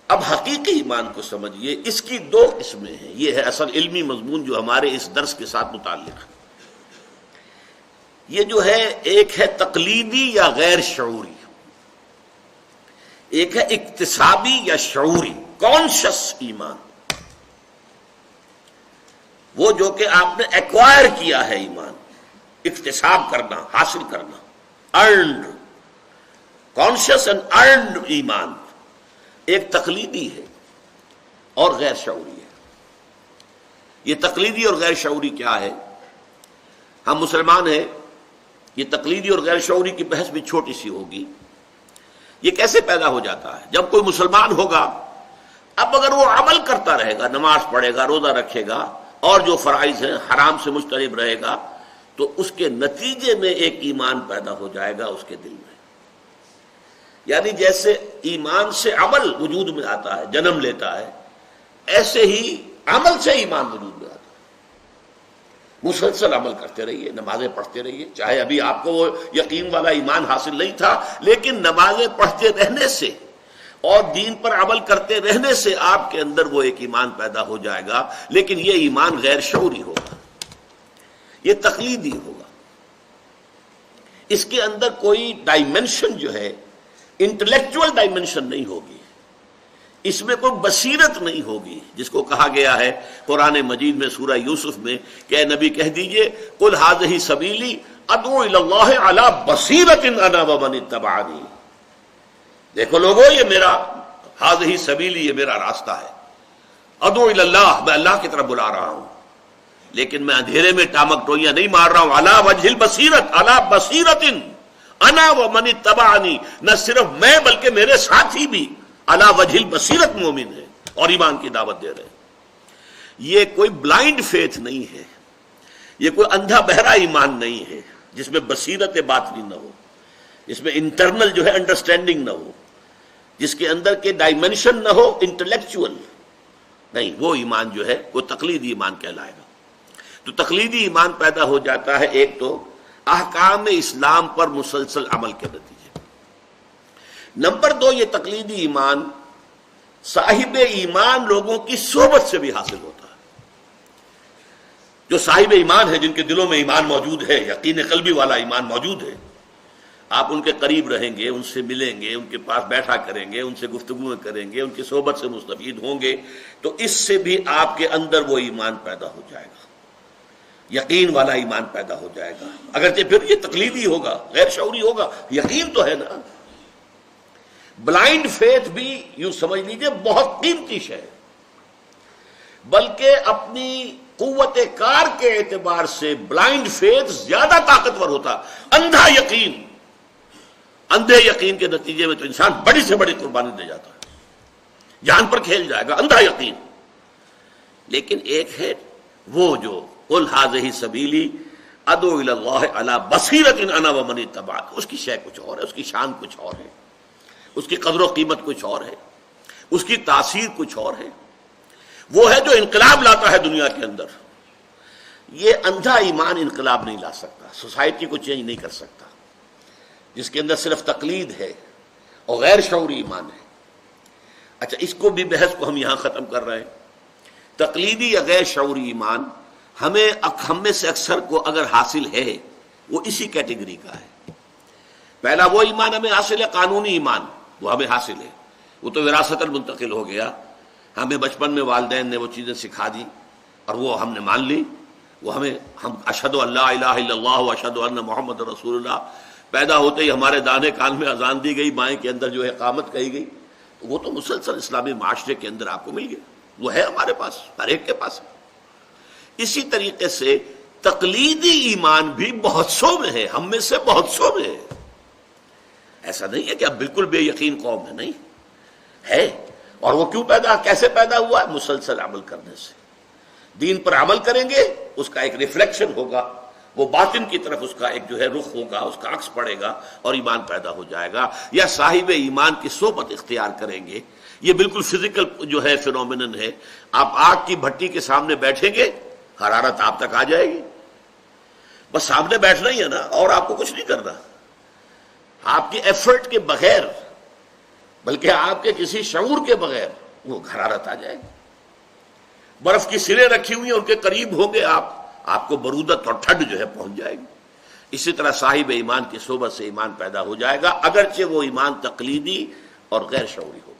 اب حقیقی ایمان کو سمجھیے، اس کی دو قسمیں ہیں. یہ ہے اصل علمی مضمون جو ہمارے اس درس کے ساتھ متعلق ہے. یہ جو ہے ایک ہے تقلیدی یا غیر شعوری، ایک ہے اکتسابی یا شعوری کانشس ایمان. وہ جو کہ آپ نے ایکوائر کیا ہے ایمان، اکتساب کرنا، حاصل کرنا، ارنڈ، کانشس اینڈ ارنڈ ایمان. ایک تقلیدی ہے اور غیر شعوری ہے. یہ تقلیدی اور غیر شعوری کیا ہے؟ ہم مسلمان ہیں، یہ تقلیدی اور غیر شعوری کی بحث بھی چھوٹی سی ہوگی. یہ کیسے پیدا ہو جاتا ہے؟ جب کوئی مسلمان ہوگا، اب اگر وہ عمل کرتا رہے گا، نماز پڑھے گا، روزہ رکھے گا اور جو فرائض ہیں حرام سے مجتنب رہے گا، تو اس کے نتیجے میں ایک ایمان پیدا ہو جائے گا اس کے دل میں. یعنی جیسے ایمان سے عمل وجود میں آتا ہے، جنم لیتا ہے، ایسے ہی عمل سے ایمان وجود میں آتا ہے. مسلسل عمل کرتے رہیے، نمازیں پڑھتے رہیے، چاہے ابھی آپ کو وہ یقین والا ایمان حاصل نہیں تھا، لیکن نمازیں پڑھتے رہنے سے اور دین پر عمل کرتے رہنے سے آپ کے اندر وہ ایک ایمان پیدا ہو جائے گا. لیکن یہ ایمان غیر شعوری ہوگا، یہ تقلیدی ہوگا. اس کے اندر کوئی ڈائمنشن جو ہے انٹلیکچوئل ڈائمنشن نہیں ہوگی، اس میں کوئی بصیرت نہیں ہوگی، جس کو کہا گیا ہے قرآن مجید میں سورہ یوسف میں کہ اے نبی کہہ دیجئے قل ھذہ سبیلی ادعو الی اللہ علی بصیرۃ انا ومن اتبعنی. دیکھو لوگو، یہ میرا ھذہ سبیلی، یہ میرا راستہ ہے. ادعو الی اللہ، میں اللہ کی طرف بلا رہا ہوں، لیکن میں اندھیرے میں ٹامک ٹوئیاں نہیں مار رہا ہوں. علی وجہ البصیرۃ، علی بصیرۃ انا ومن اتبعنی، نہ صرف میں بلکہ میرے ساتھی بھی علی وجہ البصیرت مومن ہے اور ایمان کی دعوت دے رہے ہیں. یہ کوئی بلائنڈ فیتھ نہیں ہے، یہ کوئی اندھا بہرا ایمان نہیں ہے جس میں بصیرت باطنی نہ ہو، جس میں انٹرنل جو ہے انڈرسٹینڈنگ نہ ہو، جس کے اندر کے ڈائمنشن نہ ہو انٹلیکچوئل. نہیں، وہ ایمان جو ہے وہ تقلیدی ایمان کہلائے گا. تو تقلیدی ایمان پیدا ہو جاتا ہے ایک تو احکام اسلام پر مسلسل عمل کے نتیجے. نمبر دو، یہ تقلیدی ایمان صاحب ایمان لوگوں کی صحبت سے بھی حاصل ہوتا ہے. جو صاحب ایمان ہے، جن کے دلوں میں ایمان موجود ہے، یقین قلبی والا ایمان موجود ہے، آپ ان کے قریب رہیں گے، ان سے ملیں گے، ان کے پاس بیٹھا کریں گے، ان سے گفتگو کریں گے، ان کی صحبت سے مستفید ہوں گے، تو اس سے بھی آپ کے اندر وہ ایمان پیدا ہو جائے گا، یقین والا ایمان پیدا ہو جائے گا. اگرچہ پھر یہ تقلیدی ہوگا، غیر شعوری ہوگا، یقین تو ہے نا. بلائنڈ فیتھ بھی یوں سمجھ لیجئے بہت قیمتی شے، بلکہ اپنی قوت کار کے اعتبار سے بلائنڈ فیتھ زیادہ طاقتور ہوتا. اندھا یقین، اندھے یقین کے نتیجے میں تو انسان بڑی سے بڑی قربانی دے جاتا ہے، جان پر کھیل جائے گا، اندھا یقین. لیکن ایک ہے وہ جو قل ھذہ سبیلی ادعو الی اللہ علی بصیرۃ انا ومن اتبعنی، اس کی شے کچھ اور ہے، اس کی شان کچھ اور ہے، اس کی قدر و قیمت کچھ اور ہے، اس کی تاثیر کچھ اور ہے. وہ ہے جو انقلاب لاتا ہے دنیا کے اندر. یہ اندھا ایمان انقلاب نہیں لا سکتا، سوسائٹی کو چینج نہیں کر سکتا، جس کے اندر صرف تقلید ہے اور غیر شعوری ایمان ہے. اچھا، اس کو بھی بحث کو ہم یہاں ختم کر رہے ہیں. تقلیدی یا غیر شعوری ایمان ہم میں سے اکثر کو اگر حاصل ہے، وہ اسی کیٹیگری کا ہے. پہلا وہ ایمان ہمیں حاصل ہے، قانونی ایمان، وہ ہمیں حاصل ہے، وہ تو وراثتاً منتقل ہو گیا. ہمیں بچپن میں والدین نے وہ چیزیں سکھا دی اور وہ ہم نے مان لی. وہ ہم اشہد ان لا الہ الا اللہ و اشہد ان محمد رسول اللہ، پیدا ہوتے ہی ہمارے دانے کان میں اذان دی گئی، مائیں کے اندر جو ہے اقامت کہی گئی. وہ تو مسلسل اسلامی معاشرے کے اندر آپ کو مل گیا، وہ ہے ہمارے پاس، ہر ایک کے پاس ہے. اسی طریقے سے تقلیدی ایمان بھی بہت سو میں ہے، ہم میں سے بہت سو میں ہے. ایسا نہیں ہے کہ اب بالکل بے یقین قوم ہے، نہیں ہے. اور وہ کیوں کیسے پیدا ہوا؟ مسلسل عمل کرنے سے. دین پر عمل کریں گے، اس کا ایک ریفلیکشن ہوگا، وہ باطن کی طرف اس کا ایک جو ہے رخ ہوگا، اس کا عکس پڑے گا اور ایمان پیدا ہو جائے گا. یا صاحب ایمان کی صحبت اختیار کریں گے. یہ بالکل فزیکل جو ہے فینومینن ہے. آپ آگ کی بھٹی کے سامنے بیٹھیں گے، حرارت آپ تک آ جائے گی. بس سامنے بیٹھنا ہی ہے نا، اور آپ کو کچھ نہیں کرنا. آپ کی ایفرٹ کے بغیر بلکہ آپ کے کسی شعور کے بغیر وہ حرارت آ جائے گی. برف کی سریں رکھی ہوئی ہیں، ان کے قریب ہوں گے آپ کو برودت اور ٹھنڈ جو ہے پہنچ جائے گی. اسی طرح صاحب ایمان کی صحبت سے ایمان پیدا ہو جائے گا، اگرچہ وہ ایمان تقلیدی اور غیر شعوری ہو.